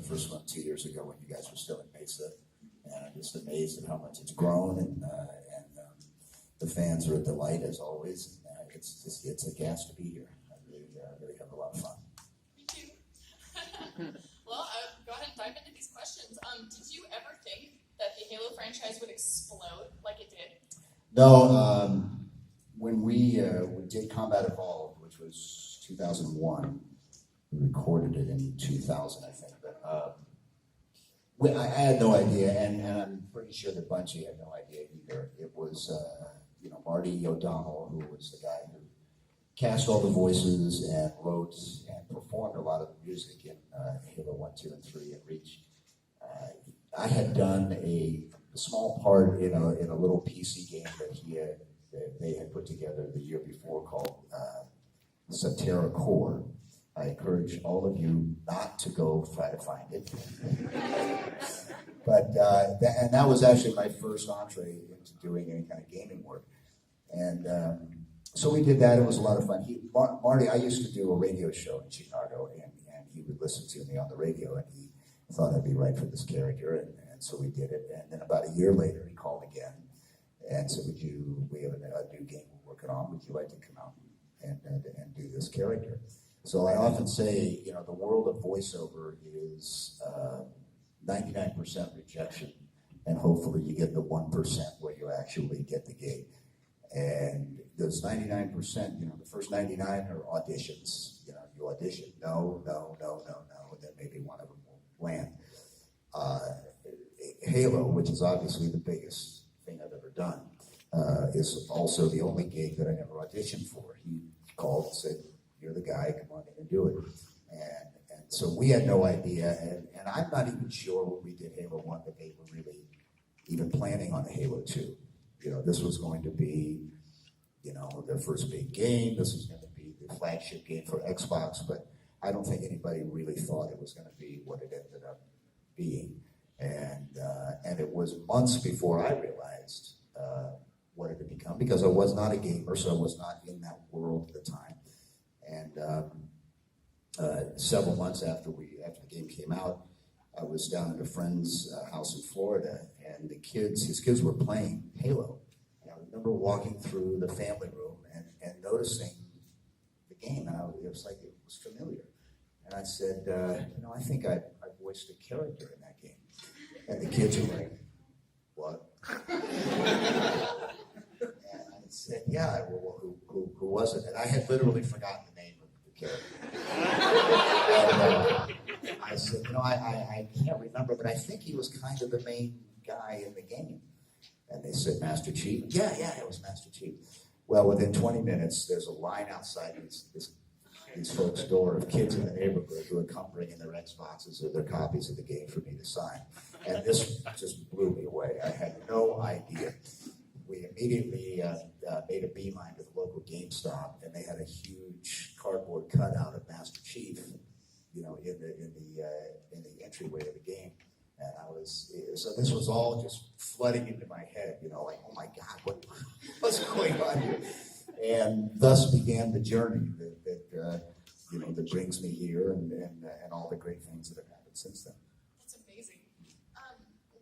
first one 2 years ago when you guys were still in Mesa, and I'm just amazed at how much it's grown, and the fans are a delight as always. And, it's a gas to be here. I really have a lot of fun. Thank you. Well, go ahead and dive into these questions. Did you ever think that the Halo franchise would explode like it did? No, when we did Combat Evolved, which was 2001, we recorded it in 2000, I think. But I had no idea, and I'm pretty sure that Bungie had no idea either. It was, Marty O'Donnell, who was the guy who cast all the voices and wrote and performed a lot of the music in Halo 1, 2, and 3 and Reach. I had done a small part in a little PC game that they had put together the year before called Satera Core. I encourage all of you not to go try to find it. But that was actually my first entree into doing any kind of gaming work. And so we did that. It was a lot of fun. Marty, I used to do a radio show in Chicago, and he would listen to me on the radio, and he thought I'd be right for this character, and so we did it. And then about a year later, he called again and said, we have a new game we're working on. Would you like to come out and do this character? So I often say, the world of voiceover is 99% rejection, and hopefully you get the 1% where you actually get the gig. And those 99%, the first 99 are auditions. You audition, no, and then maybe one of them will land. Halo, which is obviously the biggest thing I've ever done, is also the only gig that I never auditioned for. He called and said, "You're the guy, come on in and do it." And so we had no idea, and I'm not even sure when we did Halo 1 that they were really even planning on a Halo 2. This was going to be, their first big game. This was going to be the flagship game for Xbox, but I don't think anybody really thought it was going to be what it ended up being. And it was months before I realized what it had become, because I was not a gamer, so I was not in that world at the time. And several months after the game came out, I was down at a friend's house in Florida, and his kids were playing Halo. And I remember walking through the family room and noticing the game, and it was like it was familiar. And I said, I think I voiced a character in that game. And the kids were like, "What?" And I said, "Yeah, well, who was it?" And I had literally forgotten the name of the character. And I said, I can't remember, but I think he was kind of the main guy in the game. And they said, "Master Chief?" Yeah, it was Master Chief. Well, within 20 minutes, there's a line outside these folks' door of kids in the neighborhood who had come bringing their Xboxes or their copies of the game for me to sign. And this just blew me away. I had no idea. We immediately made a beeline to the local GameStop, and they had a huge cardboard cutout of Master Chief, in the entryway of the game. And so this was all just flooding into my head, like, oh my God, what's going on here? And thus began the journey that brings me here, and all the great things that have happened since then. That's amazing.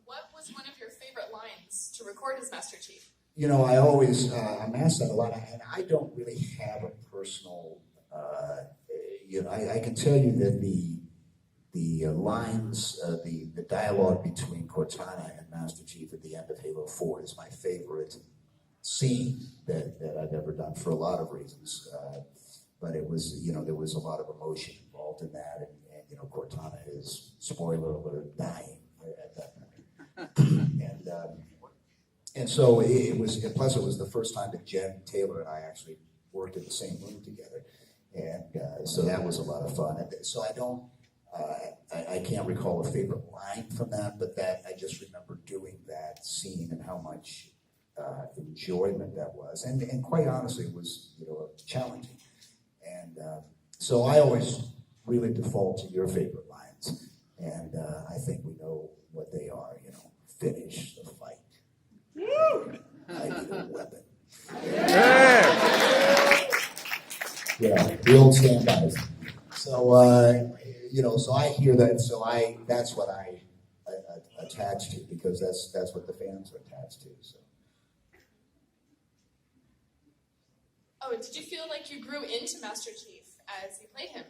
What was one of your favorite lines to record as Master Chief? I always, I'm asked that a lot, and I don't really have a personal, I can tell you that the lines, the dialogue between Cortana and Master Chief at the end of Halo 4 is my favorite scene that I've ever done for a lot of reasons. But it was, there was a lot of emotion involved in that, and Cortana is, spoiler alert, dying at that point. And so it was, and plus it was the first time that Jen Taylor and I actually worked in the same room together. And so that was a lot of fun. And so I can't recall a favorite line from that, but I just remember doing that scene and how much enjoyment that was. And quite honestly, it was, challenging. And so I always really default to your favorite lines. And I think we know what they are, finish the fight. I need a weapon. Yeah, the old standbys. So, so I hear that, so that's what I attach to, because that's what the fans are attached to. So. Oh, did you feel like you grew into Master Chief as you played him?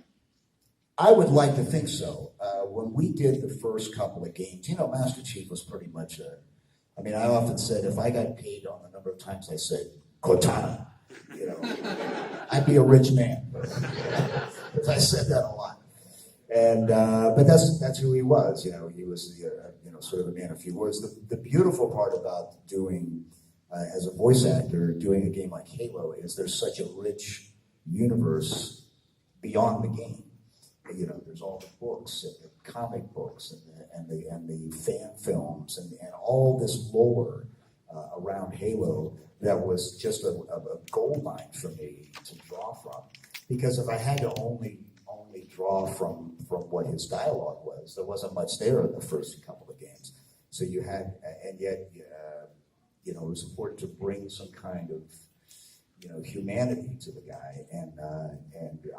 I would like to think so. When we did the first couple of games, Master Chief was pretty much I often said if I got paid on the number of times I said Cortana, I'd be a rich man. Because I said that a lot. And but that's who he was. He was sort of a man of few words. The beautiful part about doing as a voice actor, doing a game like Halo, is there's such a rich universe beyond the game. There's all the books and the comic books and the fan films and all this lore around Halo that was just a gold mine for me to draw from. Because if I had to only draw from what his dialogue was, there wasn't much there in the first couple of games. So you had, and yet, it was important to bring some kind of humanity to the guy, and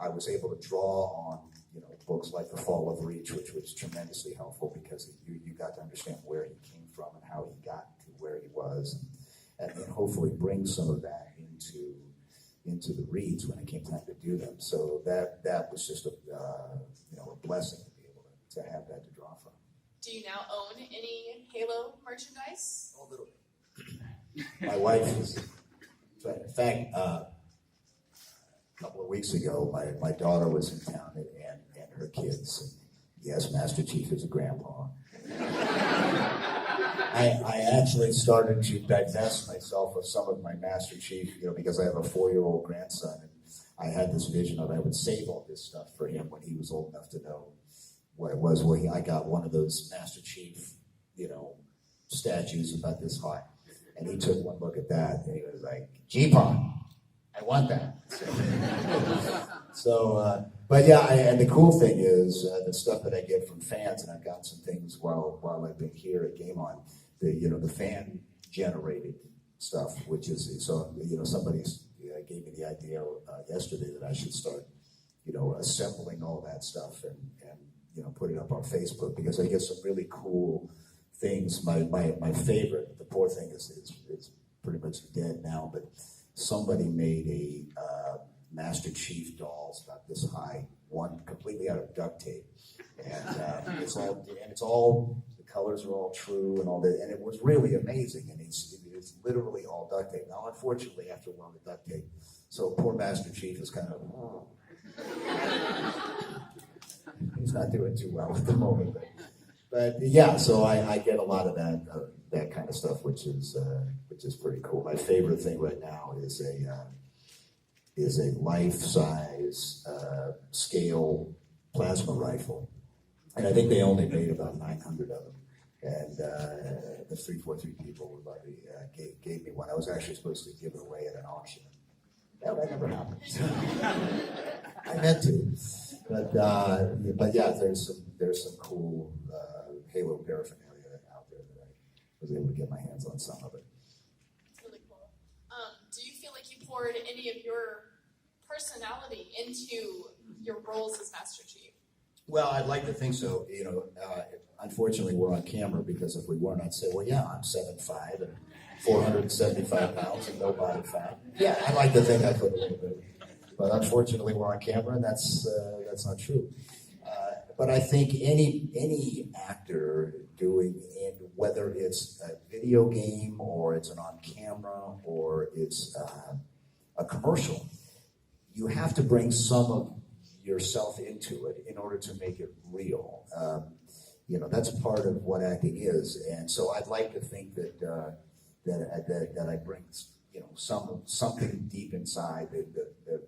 I was able to draw on books like The Fall of Reach, which was tremendously helpful because you got to understand where he came from and how he got to where he was, and hopefully bring some of that into the reads when it came time to do them. So that was just a blessing to be able to have that to draw from. Do you now own any Halo merchandise? A little bit. My wife is. In fact, a couple of weeks ago, my daughter was in town and her kids. And yes, Master Chief is a grandpa. I actually started to divest myself of some of my Master Chief, because I have a 4-year-old grandson, and I had this vision of I would save all this stuff for him when he was old enough to know what it was. Well, I got one of those Master Chief, statues about this high. And he took one look at that, and he was like, G-Pong, I want that. But yeah, and the cool thing is the stuff that I get from fans, and I've gotten some things while I've been here at GameOn, the fan-generated stuff, which is, somebody gave me the idea yesterday that I should start, assembling all that stuff and put it up on Facebook, because I get some really cool things. My favorite, the poor thing is pretty much dead now, but somebody made a Master Chief dolls about this high, one completely out of duct tape, and it's all the colors are all true and all that, and it was really amazing. And it's literally all duct tape. Now, unfortunately, after a while, the duct tape, so poor Master Chief is kind of he's not doing too well at the moment, but yeah, so I get a lot of that kind of stuff, which is pretty cool. My favorite thing right now is a life-size scale plasma rifle, and I think they only made about 900 of them. And the 343 people gave me one. I was actually supposed to give it away at an auction. That never happened. I meant to, but yeah, there's some cool Halo paraphernalia out there that I was able to get my hands on some of it. It's really cool. Do you feel like you poured any of your personality into your roles as Master Chief? Well, I'd like to think so. Unfortunately, we're on camera, because if we weren't, I'd say, well, yeah, I'm 7'5" and 475 pounds and no body fat. Yeah, I'd like to think I could a little bit. But unfortunately, we're on camera, and that's not true. But I think any actor doing, whether it's a video game or it's an on camera or it's a commercial, you have to bring some of yourself into it in order to make it real. That's part of what acting is, and so I'd like to think that I bring something deep inside that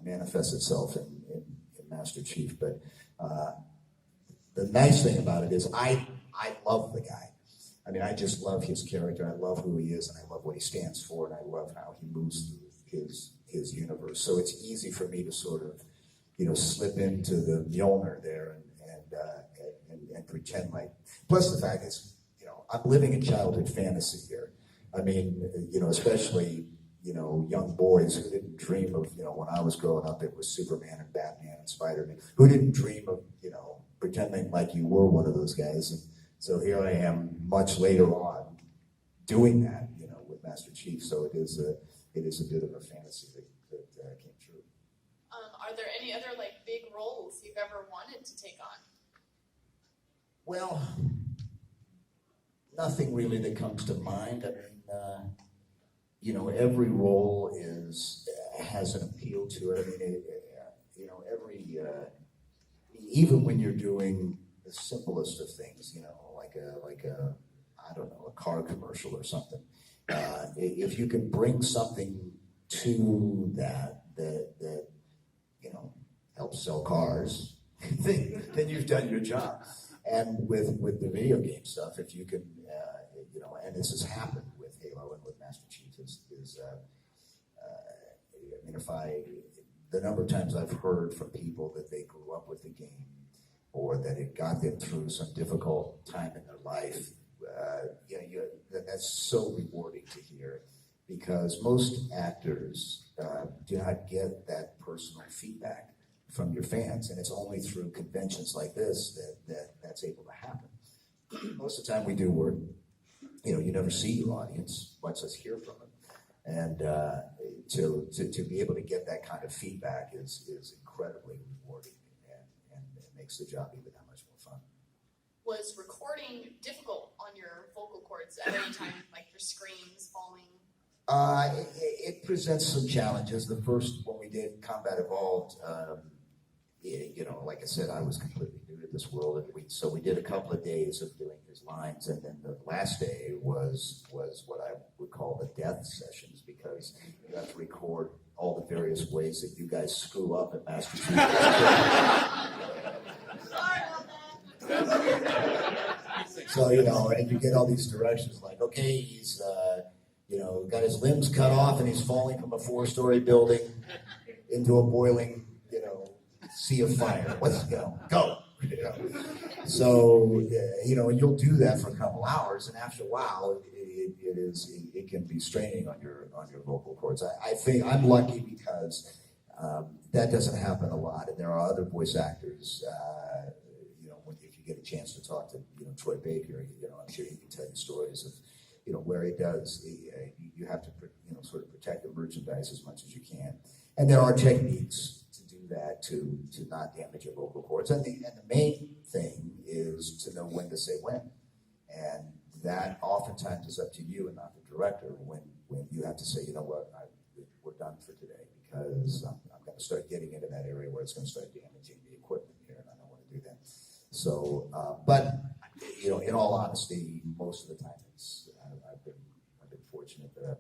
manifests itself in Master Chief. But the nice thing about it is I love the guy. I mean, I just love his character. I love who he is, and I love what he stands for, and I love how he moves through his universe. So it's easy for me to sort of slip into the Mjolnir there and pretend like. Plus, the fact is, I'm living a childhood fantasy here. I mean, especially young boys who didn't dream of, when I was growing up, it was Superman and Batman and Spider-Man. Who didn't dream of, pretending like you were one of those guys? And so here I am much later on doing that, with Master Chief. So it is a bit of a fantasy that came true. Are there any other big roles you've ever wanted to take on? Well, nothing really that comes to mind. I mean, every role has an appeal to it. I mean, even when you're doing the simplest of things, like a I don't know, a car commercial or something. If you can bring something to that helps sell cars, then you've done your job. And with the video game stuff, if you can, and this has happened with Halo and with Master Chief, the number of times I've heard from people that they grew up with the game, or that it got them through some difficult time in their life, that's so rewarding to hear, because most actors do not get that personal feedback from your fans, and it's only through conventions like this that's able to happen. Most of the time we do work, you never see your audience, much less hear from them. And to be able to get that kind of feedback is incredibly rewarding, and it makes the job even that much more fun. Was recording difficult on your vocal cords at any time, like your screams, falling? It presents some challenges. The first, when we did Combat Evolved, like I said, I was completely new to this world, and so we did a couple of days of doing his lines, and then the last day was what I would call the death sessions, because you have to record all the various ways that you guys screw up at Master Chief. Sorry about that. So, and you get all these directions like, okay, he's, got his limbs cut off and he's falling from a 4-story building into a boiling, sea of fire. Let's go. So, and you'll do that for a couple hours, and after a while, it can be straining on your vocal cords. I think I'm lucky because that doesn't happen a lot, and there are other voice actors. If you get a chance to talk to Troy Baker, I'm sure he can tell you stories of where he does. You have to sort of protect the merchandise as much as you can, and there are techniques to do that to not damage your vocal cords. And the main thing is to know when to say when, and that oftentimes is up to you and not the director. When you have to say, we're done for today, because I'm going to start getting into that area where it's going to start damaging the equipment here, and I don't want to do that. So, but in all honesty, most of the time I've been fortunate that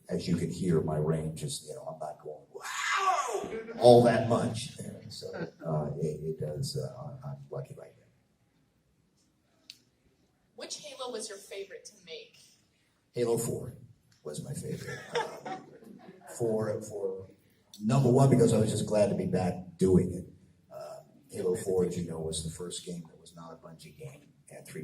as you can hear, my range is I'm not going wow all that much, so it does. I'm lucky like that. Which Halo was your favorite to make? Halo 4 was my favorite. For number one, because I was just glad to be back doing it. Halo 4, as you know, was the first game that was not a Bungie game, and 3